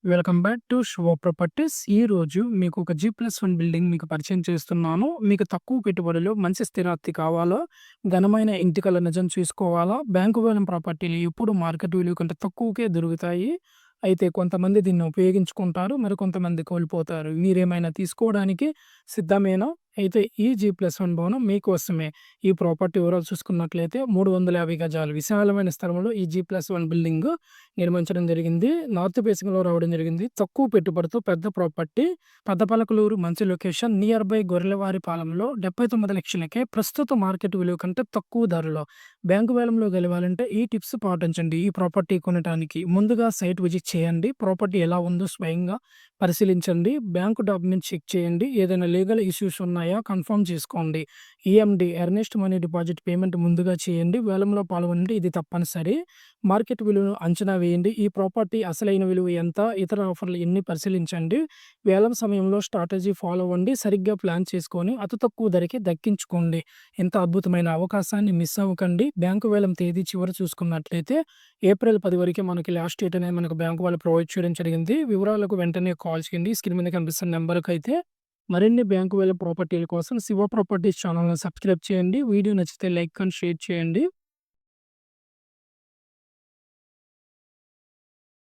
Welcome back to శుభ properties. ఈరోజు మీకు ఒక జీ+1 బిల్డింగ్ మీకు పరిచయం చేస్తున్నాను. మీకు తక్కువ పెట్టుబడిలో మంచి స్థిరాస్తి కావాలా? ఘనమైన ఇంటి కల నిజం చూసుకోవాలా? బ్యాంకు వేలం ప్రాపర్టీలు ఎప్పుడు మార్కెట్ విలువ కంటే తక్కువకే దొరుకుతాయి. అయితే కొంతమంది దీన్ని ఉపయోగించుకుంటారు. మరికొంతమంది కోల్పోతారు. మీరేమైనా తీసుకోవడానికి సిద్ధమేనా? అయితే ఈ జీ+1 భవనం మీకోసమే. ఈ ప్రాపర్టీ వివరాలు చూసుకున్నట్లయితే 350 గజాలు విశాలమైన స్థలంలో ఈ జీ+1 బిల్డింగ్ నిర్మించడం జరిగింది. నార్త్ ఫేసింగ్‌లో రావడం జరిగింది. తక్కువ పెట్టుబడితో పెద్ద ప్రాపర్టీ. పెద్దపలకలూరు మంచి లొకేషన్. నియర్ బై గొర్రెలవారిపాలెంలో 79 లక్షలకే ప్రస్తుత మార్కెట్ విలువ కంటే తక్కువ ధరలో. బ్యాంకు వేలంలో గెలవాలంటే ఈ టిప్స్ పాటించండి. ఈ ప్రాపర్టీ కొనటానికి ముందుగా సైట్ విజిట్ చేయండి. ప్రాపర్టీ ఎలా ఉందో స్వయంగా పరిశీలించండి. బ్యాంకు డాక్యుమెంట్స్ చెక్ చేయండి. ఏదైనా లీగల్ ఇష్యూస్ ఉన్నాయా కన్ఫర్మ్ చేసుకోండి. EMD earnest money deposit payment ముందుగా చేయండి. వేలంలో పాల్గొనండి. ఇది తప్పనిసరి. మార్కెట్ విలువను అంచనా వేయండి. ఈ ప్రాపర్టీ అసలైన విలువ ఎంత? ఇతర ఆఫర్లు ఎన్ని పరిశీలించండి. వేలం సమయంలో స్ట్రాటజీ ఫాలో అవ్వండి. సరిగ్గా ప్లాన్ చేసుకొని అతి తక్కువ ధరకే దక్కించుకోండి. ఇంత అద్భుతమైన అవకాశాన్ని మిస్ అవ్వకండి. బ్యాంకు వేలం తేదీ చివరి చూసుకున్నట్లయితే ఏప్రిల్ 10 వరకే మనకి లాస్ట్ డేట్ అనేది మనకు బ్యాంకు వాళ్ళు ప్రొవైడ్ చేయడం జరిగింది. వివరాలకు వెంటనే కాల్ చేయండి. స్క్రీన్ మీద కనిపిస్తున్న నెంబర్‌కైతే. మరిన్ని బ్యాంకు వేలం ప్రాపర్టీల కోసం శివ ప్రాపర్టీస్ ఛానల్‌ని సబ్స్క్రైబ్ చేయండి. వీడియో నచ్చితే లైక్ అండ్ షేర్ చేయండి.